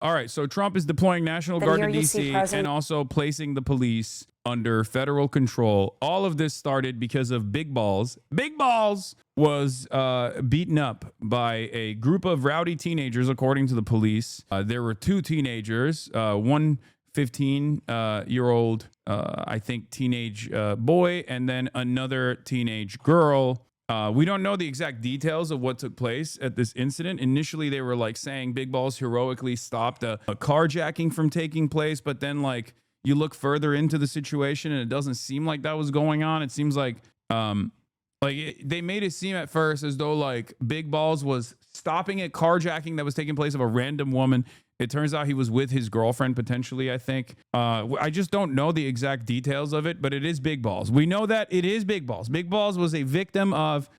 All right, so Trump is deploying National Guard to D.C. and also placing the police under federal control. All of this started because of Big Balls. Big Balls was beaten up by a group of rowdy teenagers, according to the police. There were two teenagers, one 15-year-old, I think, teenage boy, and then another teenage girl. We don't know the exact details of what took place at this incident. Initially, they were like saying Big Balls heroically stopped a carjacking from taking place, but then like you look further into the situation and it doesn't seem like that was going on. It seems like they made it seem at first as though like Big Balls was stopping a carjacking that was taking place of a random woman. It turns out he was with his girlfriend, potentially, I think. I just don't know the exact details of it, but it is Big Balls. We know that it is Big Balls. Big Balls was a victim of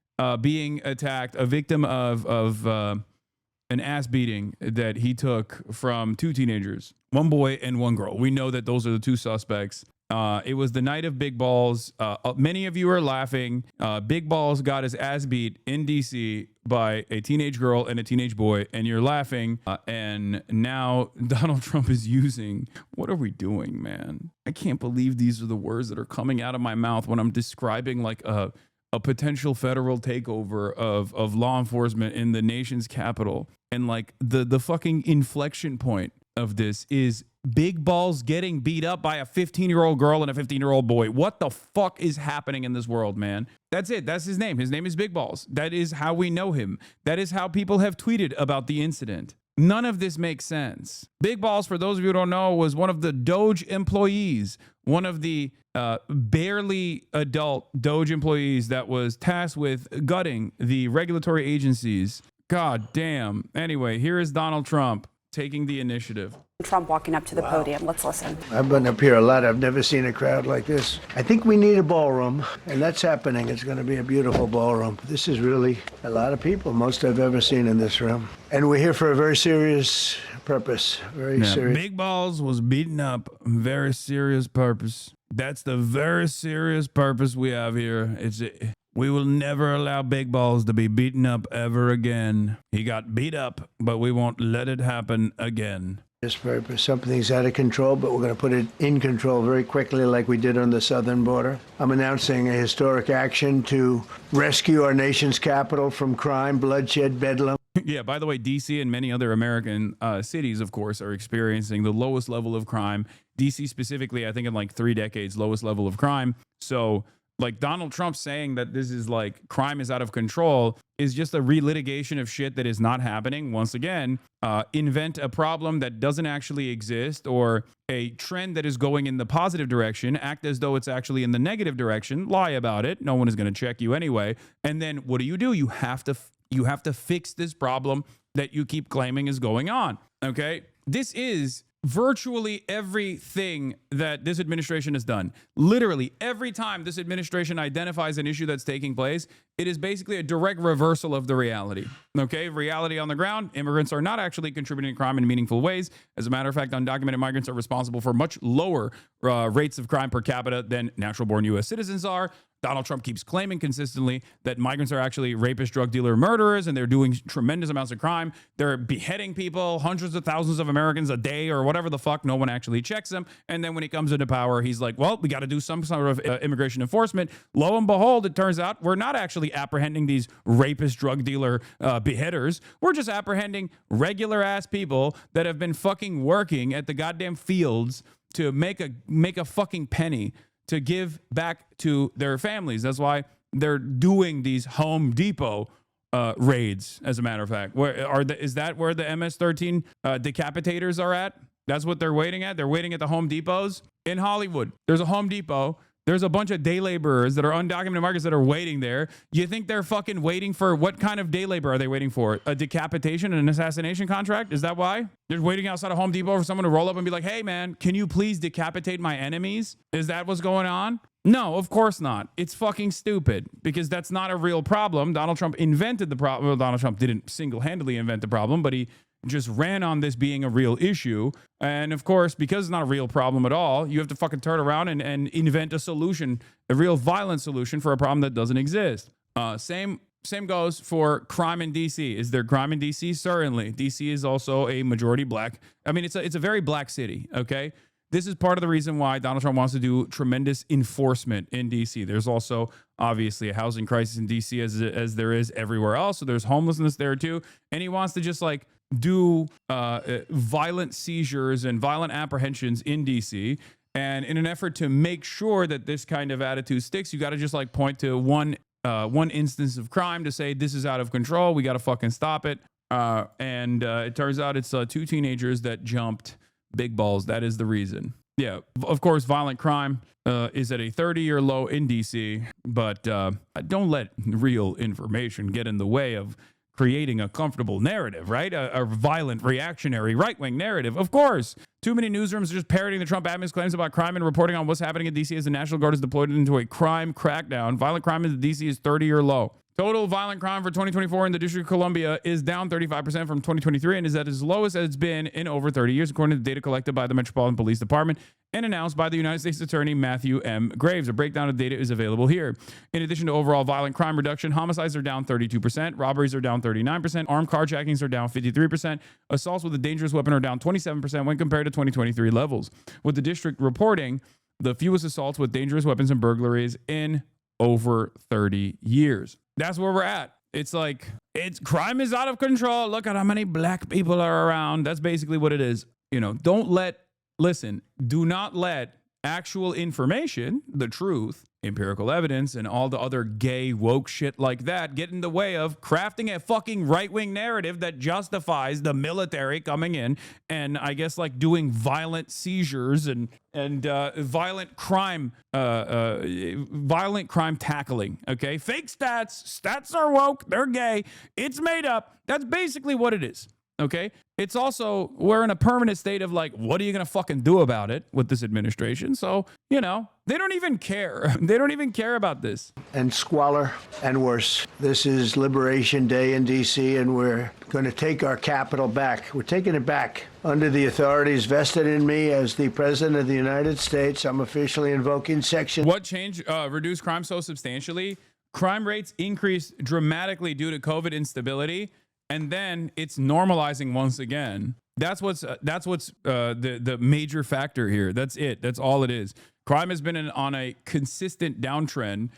being attacked, a victim of an ass beating that he took from two teenagers, one boy and one girl. We know that those are the two suspects. It was the night of Big Balls. Many of you are laughing. Big Balls got his ass beat in D.C. by a teenage girl and a teenage boy, and you're laughing. And now Donald Trump is using, what are we doing, man? I can't believe these are the words that are coming out of my mouth when I'm describing like a potential federal takeover of law enforcement in the nation's capital. And like the fucking inflection point of this is Big Balls getting beat up by a 15-year-old girl and a 15-year-old boy. What the fuck is happening in this world, man? That's it. That's his name. His name is Big Balls. That is how we know him. That is how people have tweeted about the incident. None of this makes sense. Big Balls, for those of you who don't know, was one of the Doge employees, one of the barely adult Doge employees that was tasked with gutting the regulatory agencies. God damn. Anyway, here is Donald Trump taking the initiative. Trump walking up to the podium. Let's listen. I've been up here a lot. I've never seen a crowd like this. I think we need a ballroom, and that's happening. It's going to be a beautiful ballroom. This is really a lot of people, most I've ever seen in this room. And we're here for a very serious purpose. Very serious. Big Balls was beaten up. Very serious purpose. That's the very serious purpose we have here. We will never allow Big Balls to be beaten up ever again. He got beat up, but we won't let it happen again. This purpose, something's out of control, but we're going to put it in control very quickly like we did on the southern border. I'm announcing a historic action to rescue our nation's capital from crime, bloodshed, bedlam. Yeah, by the way, D.C. and many other American cities, of course, are experiencing the lowest level of crime. D.C. specifically, I think in like 3 decades, lowest level of crime. So like Donald Trump saying that this is like crime is out of control is just a relitigation of shit that is not happening. Once again, invent a problem that doesn't actually exist or a trend that is going in the positive direction, act as though it's actually in the negative direction, lie about it. No one is going to check you anyway. And then what do? You have to fix this problem that you keep claiming is going on. Okay? This is virtually everything that this administration has done. Literally every time this administration identifies an issue that's taking place, it is basically a direct reversal of the reality. Okay, reality on the ground, immigrants are not actually contributing to crime in meaningful ways. As a matter of fact, undocumented migrants are responsible for much lower rates of crime per capita than natural-born U.S. citizens are. Donald Trump keeps claiming consistently that migrants are actually rapists, drug dealer, murderers, and they're doing tremendous amounts of crime. They're beheading people, hundreds of thousands of Americans a day or whatever the fuck. No one actually checks them. And then when he comes into power, he's like, well, we got to do some sort of immigration enforcement. Lo and behold, it turns out we're not actually apprehending these rapist, drug dealer beheaders. We're just apprehending regular ass people that have been fucking working at the goddamn fields to make a fucking penny to give back to their families. That's why they're doing these Home Depot raids, as a matter of fact. Is that where the MS-13 decapitators are at? That's what they're waiting at? They're waiting at the Home Depots in Hollywood. There's a Home Depot. There's a bunch of day laborers that are undocumented migrants that are waiting there. You think they're fucking waiting for, what kind of day labor are they waiting for? A decapitation and an assassination contract? Is that why? They're waiting outside a Home Depot for someone to roll up and be like, hey man, can you please decapitate my enemies? Is that what's going on? No, of course not. It's fucking stupid because that's not a real problem. Donald Trump invented the problem. Well, Donald Trump didn't single-handedly invent the problem, but he just ran on this being a real issue. And of course, because it's not a real problem at all, you have to fucking turn around and invent a solution, a real violent solution for a problem that doesn't exist. Same Same goes for crime in DC. Is there crime in DC? Certainly. DC is also a majority black. I mean, it's a very black city. Okay. This is part of the reason why Donald Trump wants to do tremendous enforcement in DC. There's also obviously a housing crisis in DC as there is everywhere else. So there's homelessness there too. And he wants to just like do violent seizures and violent apprehensions in DC. And in an effort to make sure that this kind of attitude sticks, you got to just like point to one instance of crime to say this is out of control. We got to fucking stop it. And it turns out it's 2 teenagers that jumped big balls. That is the reason. Yeah, of course, violent crime is at a 30-year low in DC, but don't let real information get in the way of creating a comfortable narrative, right? A violent, reactionary, right-wing narrative. Of course, too many newsrooms are just parroting the Trump admin's claims about crime and reporting on what's happening in DC as the National Guard is deployed into a crime crackdown. Violent crime in DC is 30-year low. Total violent crime for 2024 in the District of Columbia is down 35% from 2023 and is at its lowest as it's been in over 30 years, according to data collected by the Metropolitan Police Department and announced by the United States Attorney Matthew M. Graves. A breakdown of data is available here. In addition to overall violent crime reduction, homicides are down 32%, robberies are down 39%, armed carjackings are down 53%, assaults with a dangerous weapon are down 27% when compared to 2023 levels, with the district reporting the fewest assaults with dangerous weapons and burglaries in over 30 years. That's where we're at. It's like, crime is out of control. Look at how many black people are around. That's basically what it is. You know, do not let actual information, the truth, empirical evidence, and all the other gay woke shit like that get in the way of crafting a fucking right-wing narrative that justifies the military coming in and I guess like doing violent seizures and violent crime tackling. Okay, fake stats are woke, they're gay, it's made up. That's basically what it is. Okay. It's also, we're in a permanent state of like, what are you going to fucking do about it with this administration? So, you know, they don't even care. They don't even care about this. And squalor and worse. This is Liberation Day in D.C. and we're going to take our capital back. We're taking it back under the authorities vested in me as the President of the United States. I'm officially invoking section. What changed, reduced crime so substantially? Crime rates increased dramatically due to COVID instability. And then it's normalizing once again. That's what's the major factor here. That's it. That's all it is. Crime has been on a consistent downtrend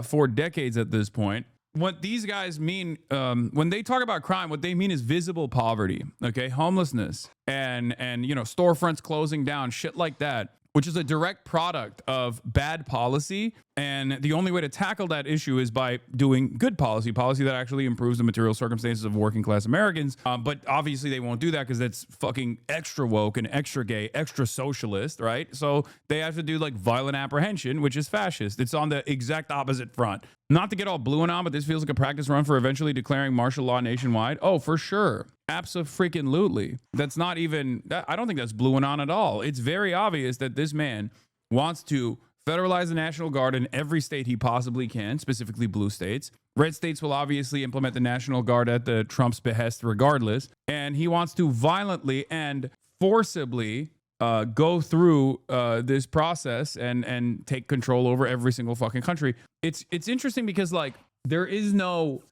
for decades at this point. What these guys mean when they talk about crime, what they mean is visible poverty, okay, homelessness, and you know, storefronts closing down, shit like that, which is a direct product of bad policy. And the only way to tackle that issue is by doing good policy that actually improves the material circumstances of working class Americans. But obviously they won't do that because that's fucking extra woke and extra gay, extra socialist, right? So they have to do like violent apprehension, which is fascist. It's on the exact opposite front. Not to get all blue and on, but this feels like a practice run for eventually declaring martial law nationwide. Oh, for sure. Abso-freaking-lutely. That's not even, I don't think that's blue and on at all. It's very obvious that this man wants to federalize the National Guard in every state he possibly can, specifically blue states. Red states will obviously implement the National Guard at the Trump's behest regardless. And he wants to violently and forcibly go through this process and take control over every single fucking country. It's interesting because like there is no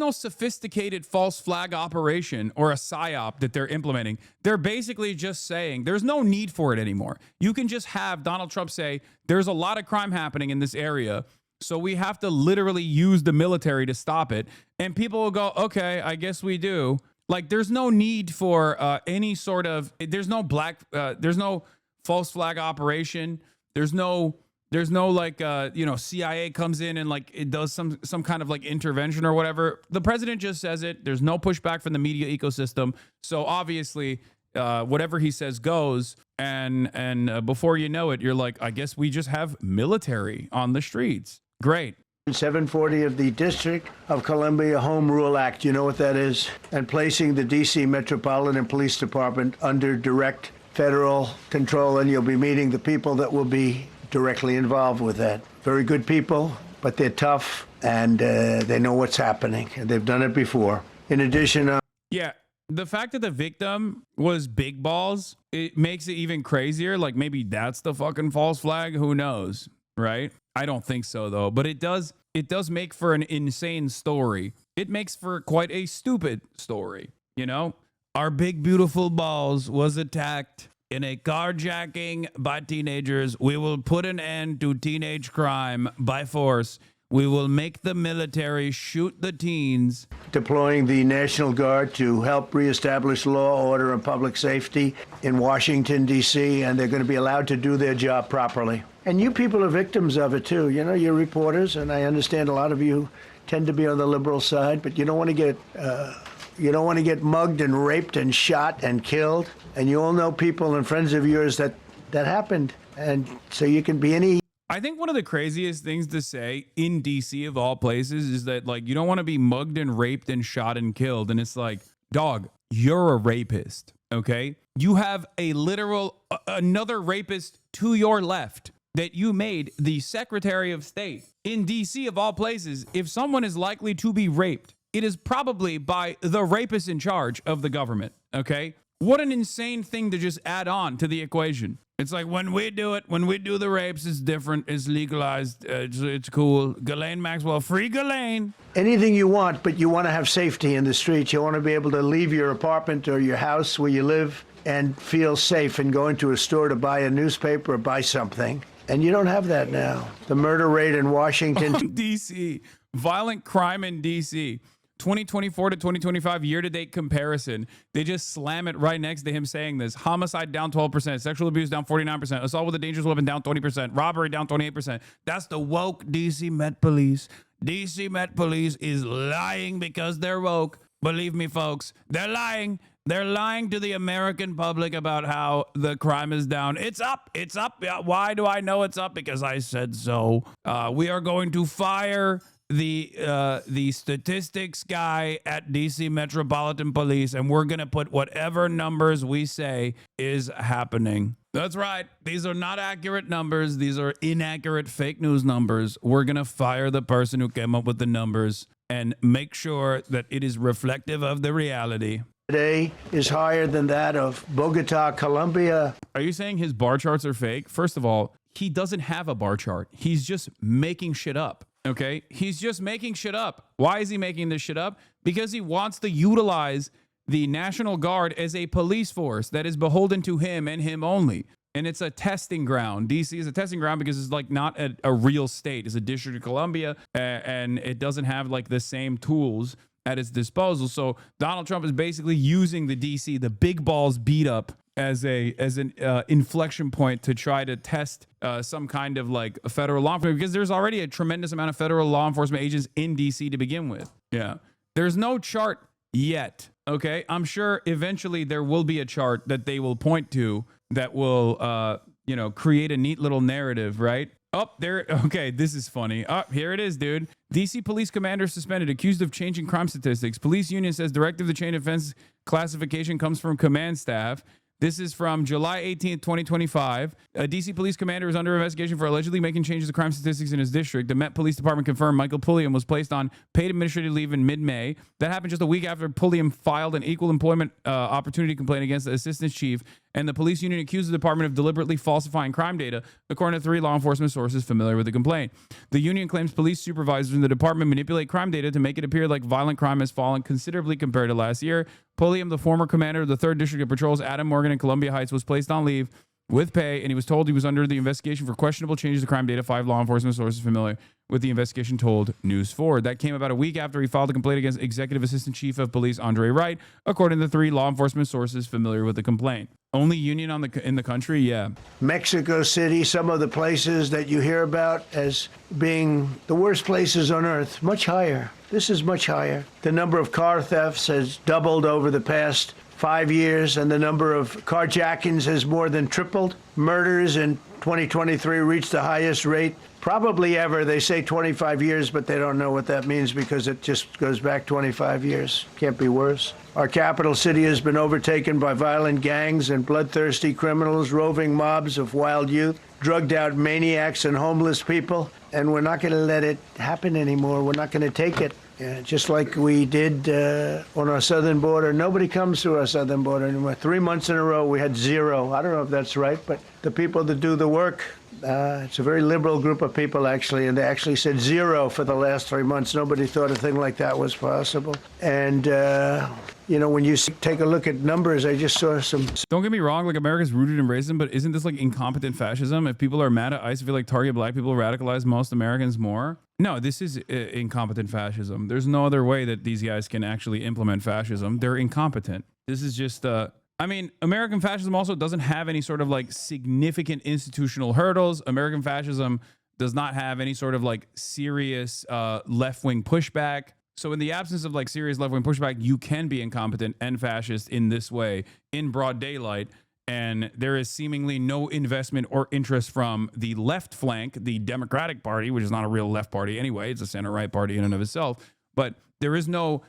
sophisticated false flag operation or a psyop that they're implementing. They're basically just saying there's no need for it anymore. You can just have Donald Trump say there's a lot of crime happening in this area, so we have to literally use the military to stop it. And people will go, okay, I guess we do. Like there's no need for any sort of, there's no false flag operation. There's no like, CIA comes in and like it does some kind of like intervention or whatever. The president just says it. There's no pushback from the media ecosystem. So obviously whatever he says goes. And before you know it, you're like, I guess we just have military on the streets. Great. 740 of the District of Columbia Home Rule Act, you know what that is? And placing the D.C. Metropolitan Police Department under direct federal control, and you'll be meeting the people that will be directly involved with that. Very good people, but they're tough, and they know what's happening, and they've done it before. In addition... Yeah, the fact that the victim was big balls, it makes it even crazier. Like, maybe that's the fucking false flag. Who knows, right? I don't think so though, but it does make for an insane story. It makes for quite a stupid story, you know? Our big beautiful balls was attacked in a carjacking by teenagers. We will put an end to teenage crime by force. We will make the military shoot the teens. Deploying the National Guard to help reestablish law, order, and public safety in Washington, D.C., and they're going to be allowed to do their job properly. And you people are victims of it, too. You know, you're reporters, and I understand a lot of you tend to be on the liberal side, but you don't want to get mugged and raped and shot and killed. And you all know people and friends of yours that happened. And so you can be any... I think one of the craziest things to say in DC of all places is that, like, you don't want to be mugged and raped and shot and killed. And it's like, dog, you're a rapist, okay? You have a literal, another rapist to your left that you made the Secretary of State. In DC of all places, if someone is likely to be raped, it is probably by the rapist in charge of the government, okay? What an insane thing to just add on to the equation. It's like, when we do it, when we do the rapes, it's different. It's legalized. It's cool. Ghislaine Maxwell, free Ghislaine. Anything you want, but you want to have safety in the streets. You want to be able to leave your apartment or your house where you live and feel safe and go into a store to buy a newspaper or buy something. And you don't have that now. The murder rate in Washington. D.C. Violent crime in D.C. 2024 to 2025 year-to-date comparison. They just slam it right next to him saying this. Homicide down 12%. Sexual abuse down 49%. Assault with a dangerous weapon down 20%. Robbery down 28%. That's the woke DC Met Police. DC Met Police is lying because they're woke. Believe me, folks. They're lying. They're lying to the American public about how the crime is down. It's up. It's up. Why do I know it's up? Because I said so. We are going to fire the statistics guy at DC Metropolitan Police, and we're going to put whatever numbers we say is happening. That's right. These are not accurate numbers. These are inaccurate fake news numbers. We're going to fire the person who came up with the numbers and make sure that it is reflective of the reality. Today is higher than that of Bogota, Colombia. Are you saying his bar charts are fake? First of all, he doesn't have a bar chart. He's just making shit up. Okay, he's just making shit up. Why is he making this shit up? Because he wants to utilize the National Guard as a police force that is beholden to him and him only. And it's a testing ground. DC is a testing ground because it's like not a real state. It's a District of Columbia, and it doesn't have like the same tools at its disposal. So Donald Trump is basically using the DC, the big balls beat up, as an inflection point to try to test some kind of like a federal law enforcement, because there's already a tremendous amount of federal law enforcement agents in DC to begin with. Yeah. There's no chart yet. Okay. I'm sure eventually there will be a chart that they will point to that will, create a neat little narrative, right? Oh, there. Okay, this is funny. Oh, here it is, dude. DC police commander suspended, accused of changing crime statistics. Police union says directive to change offense classification comes from command staff. This is from July 18th, 2025. A DC police commander is under investigation for allegedly making changes to crime statistics in his district. The Met Police Department confirmed Michael Pulliam was placed on paid administrative leave in mid-May. That happened just a week after Pulliam filed an equal employment opportunity complaint against the assistant chief, and the police union accused the department of deliberately falsifying crime data, according to 3 law enforcement sources familiar with the complaint. The union claims police supervisors in the department manipulate crime data to make it appear like violent crime has fallen considerably compared to last year. Pulliam, the former commander of the 3rd District of Patrol's Adam Morgan in Columbia Heights, was placed on leave with pay, and he was told he was under the investigation for questionable changes to crime data. 5 law enforcement sources familiar with the investigation told News 4. That came about a week after he filed a complaint against Executive Assistant Chief of Police Andre Wright, according to 3 law enforcement sources familiar with the complaint. Only union in the country? Yeah. Mexico City, some of the places that you hear about as being the worst places on earth, much higher. This is much higher. The number of car thefts has doubled over the past 5 years, and the number of carjackings has more than tripled. Murders in 2023 reached the highest rate probably ever. They say 25 years, but they don't know what that means because it just goes back 25 years. Can't be worse. Our capital city has been overtaken by violent gangs and bloodthirsty criminals, roving mobs of wild youth, drugged out maniacs and homeless people. And we're not going to let it happen anymore. We're not going to take it. Just like we did on our southern border. Nobody comes through our southern border anymore. 3 months in a row, we had 0. I don't know if that's right, but the people that do the work It's a very liberal group of people, actually, and they actually said 0 for the last 3 months. Nobody thought a thing like that was possible. And, when you take a look at numbers, I just saw some... Don't get me wrong, like America's rooted in racism, but isn't this like incompetent fascism? If people are mad at ICE, I feel like target black people radicalize most Americans more. No, this is incompetent fascism. There's no other way that these guys can actually implement fascism. They're incompetent. This is just... American fascism also doesn't have any sort of like significant institutional hurdles. American fascism does not have any sort of like serious left-wing pushback. So in the absence of like serious left-wing pushback, you can be incompetent and fascist in this way in broad daylight. And there is seemingly no investment or interest from the left flank, the Democratic Party, which is not a real left party anyway. It's a center-right party in and of itself. But there is no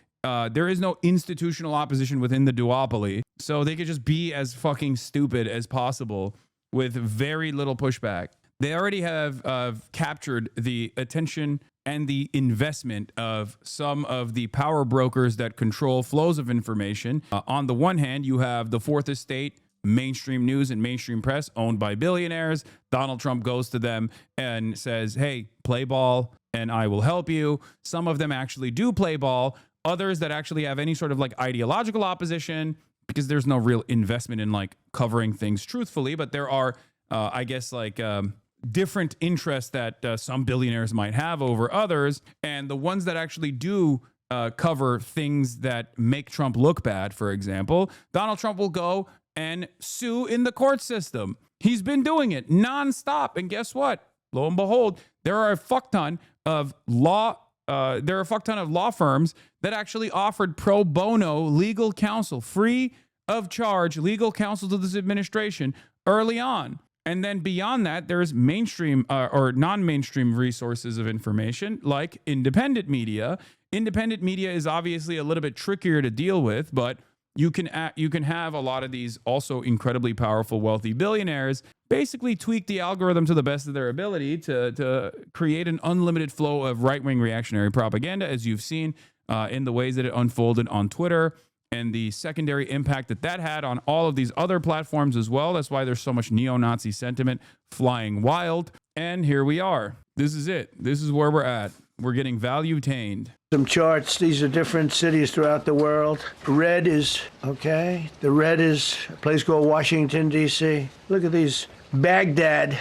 institutional opposition within the duopoly, so they could just be as fucking stupid as possible with very little pushback. They already have captured the attention and the investment of some of the power brokers that control flows of information. On the one hand, you have the Fourth Estate, mainstream news and mainstream press owned by billionaires. Donald Trump goes to them and says, hey, play ball and I will help you. Some of them actually do play ball. Others that actually have any sort of like ideological opposition, because there's no real investment in like covering things truthfully, but there are, different interests that some billionaires might have over others. And the ones that actually do cover things that make Trump look bad, for example, Donald Trump will go and sue in the court system. He's been doing it nonstop. And guess what? Lo and behold, there are a fuck ton of law firms that actually offered pro bono legal counsel, free of charge legal counsel to this administration early on. And then beyond that, there's mainstream or non-mainstream resources of information like independent media. Independent media is obviously a little bit trickier to deal with, but you can have a lot of these also incredibly powerful, wealthy billionaires basically tweak the algorithm to the best of their ability to create an unlimited flow of right-wing reactionary propaganda, as you've seen in the ways that it unfolded on Twitter and the secondary impact that had on all of these other platforms as well. That's why there's so much neo-Nazi sentiment flying wild. And here we are. This is it. This is where we're at. We're getting value-tained. Some charts. These are different cities throughout the world. Red is, okay, the red is a place called Washington, D.C. Look at these. Baghdad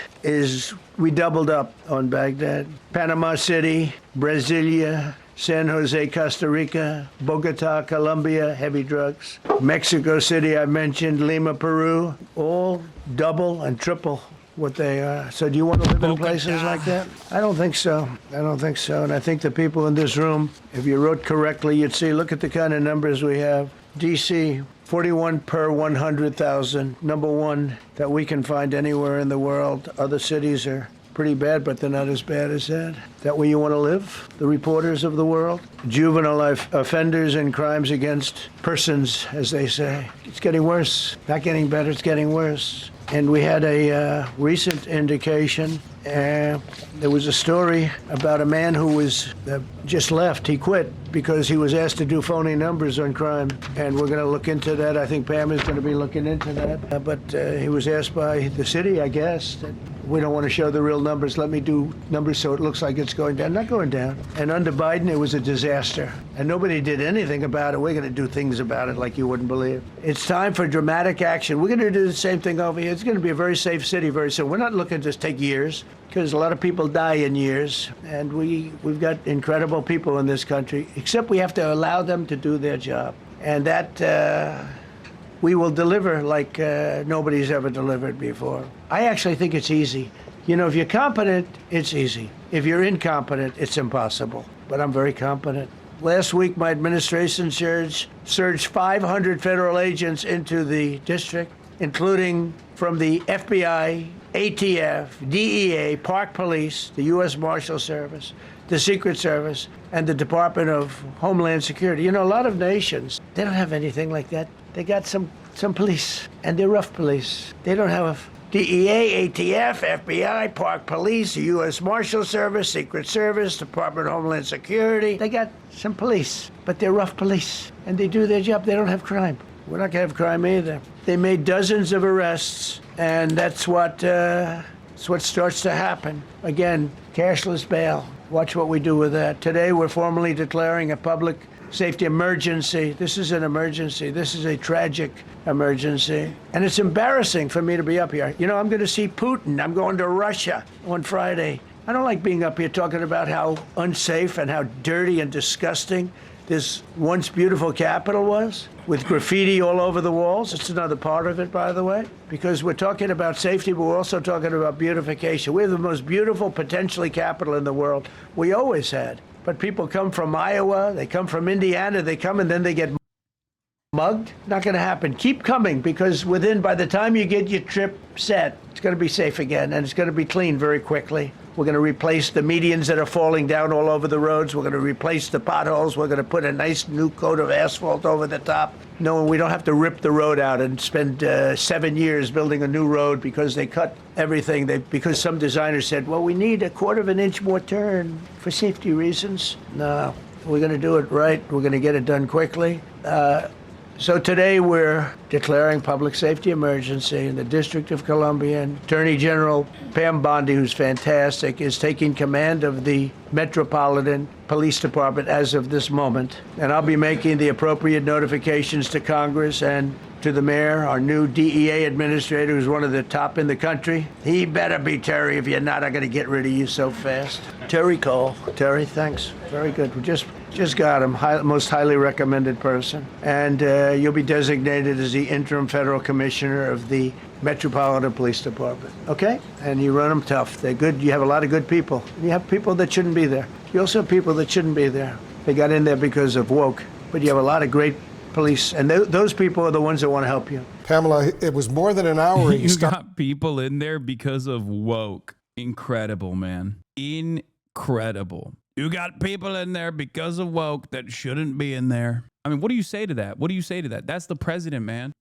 we doubled up on Baghdad. Panama City, Brasilia, San Jose, Costa Rica, Bogota, Colombia, heavy drugs. Mexico City, I mentioned, Lima, Peru, all double and triple what they are. So do you want to live in places like that? I don't think so. And I think the people in this room, if you wrote correctly, you'd see, look at the kind of numbers we have. D.C., 41 per 100,000, number one that we can find anywhere in the world. Other cities are pretty bad, but they're not as bad as that. That where you want to live? The reporters of the world? Juvenile offenders and crimes against persons, as they say. It's getting worse. Not getting better, it's getting worse. And we had a recent indication. There was a story about a man who was just left. He quit because he was asked to do phony numbers on crime. And we're going to look into that. I think Pam is going to be looking into that. But he was asked by the city, I guess, that we don't want to show the real numbers. Let me do numbers so it looks like it's going down. Not going down. And under Biden, it was a disaster. And nobody did anything about it. We're going to do things about it like you wouldn't believe. It's time for dramatic action. We're going to do the same thing over here. It's going to be a very safe city very soon. We're not looking to take years, because a lot of people die in years. And we've got incredible people in this country, except we have to allow them to do their job. And that we will deliver like nobody's ever delivered before. I actually think it's easy. You know, if you're competent, it's easy. If you're incompetent, it's impossible. But I'm very competent. Last week, my administration surged 500 federal agents into the district, including from the FBI, ATF, DEA, Park Police, the U.S. Marshal Service, the Secret Service, and the Department of Homeland Security. You know, a lot of nations, they don't have anything like that. They got some police, and they're rough police. They don't have DEA, ATF, FBI, Park Police, the U.S. Marshal Service, Secret Service, Department of Homeland Security. They got some police, but they're rough police, and they do their job. They don't have crime. We're not going to have crime either. They made dozens of arrests, and that's what It's what starts to happen. Again, cashless bail. Watch what we do with that. Today, we're formally declaring a public safety emergency. This is an emergency. This is a tragic emergency. And it's embarrassing for me to be up here. You know, I'm going to see Putin. I'm going to Russia on Friday. I don't like being up here talking about how unsafe and how dirty and disgusting this once beautiful capital was, with graffiti all over the walls. It's another part of it, by the way, because we're talking about safety, but we're also talking about beautification. We have the most beautiful, potentially, capital in the world. We always had. But people come from Iowa, they come from Indiana, they come and then they get mugged. Not going to happen. Keep coming, because by the time you get your trip set, it's going to be safe again, and it's going to be clean very quickly. We're going to replace the medians that are falling down all over the roads. We're going to replace the potholes. We're going to put a nice new coat of asphalt over the top. No, we don't have to rip the road out and spend 7 years building a new road because they cut everything. Because some designer said, well, we need a 1/4 inch more turn for safety reasons. No, we're going to do it right. We're going to get it done quickly. So today we're declaring public safety emergency in the District of Columbia. And Attorney General Pam Bondi, who's fantastic, is taking command of the Metropolitan Police Department as of this moment. And I'll be making the appropriate notifications to Congress and to the mayor, our new DEA administrator, who's one of the top in the country. He better be Terry. If you're not, I'm going to get rid of you so fast. Terry Cole. Terry, thanks. Very good. We just got him. Most highly recommended person. And you'll be designated as the interim federal commissioner of the Metropolitan Police Department. Okay? And you run them tough. They're good. You have a lot of good people. You have people that shouldn't be there. You also have people that shouldn't be there. They got in there because of woke. But you have a lot of great police, and those people are the ones that want to help you. Pamela, it was more than an hour. You got people in there because of woke. Incredible, man. Incredible. You got people in there because of woke that shouldn't be in there. I mean, what do you say to that? What do you say to that? That's the president, man.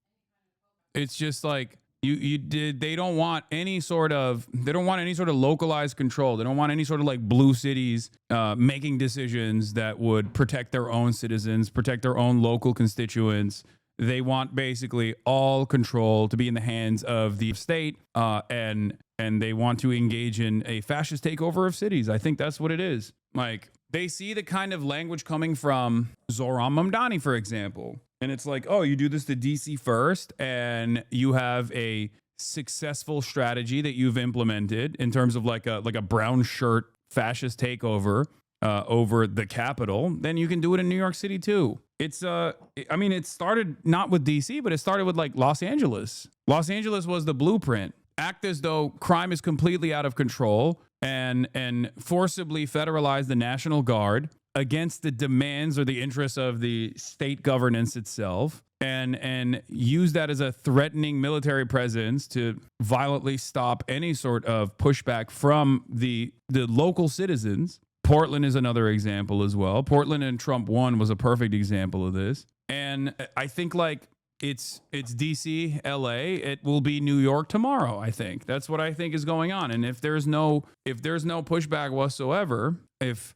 It's just like they don't want any sort of localized control. They don't want any sort of like blue cities making decisions that would protect their own citizens, protect their own local constituents. They want basically all control to be in the hands of the state, and they want to engage in a fascist takeover of cities. I think that's what it is. Like, they see the kind of language coming from Zoran Mamdani, for example. And it's like, oh, you do this to DC first, and you have a successful strategy that you've implemented in terms of like a brown shirt fascist takeover over the Capitol. Then you can do it in New York City too. It's I mean, it started not with DC, but it started with like Los Angeles. Los Angeles was the blueprint. Act as though crime is completely out of control and forcibly federalize the National Guard against the demands or the interests of the state governance itself, and use that as a threatening military presence to violently stop any sort of pushback from the local citizens. Portland is another example as well. Portland and Trump 1 was a perfect example of this. And I think like it's DC, LA, it will be New York tomorrow, I think. That's what I think is going on. And if there's no pushback whatsoever, if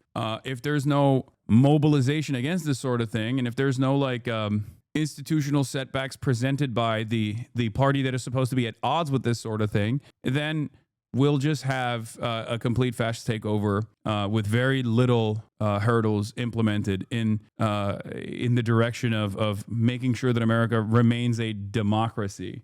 there's no mobilization against this sort of thing, and if there's no like institutional setbacks presented by the party that is supposed to be at odds with this sort of thing, then we'll just have a complete fascist takeover with very little hurdles implemented in the direction of making sure that America remains a democracy.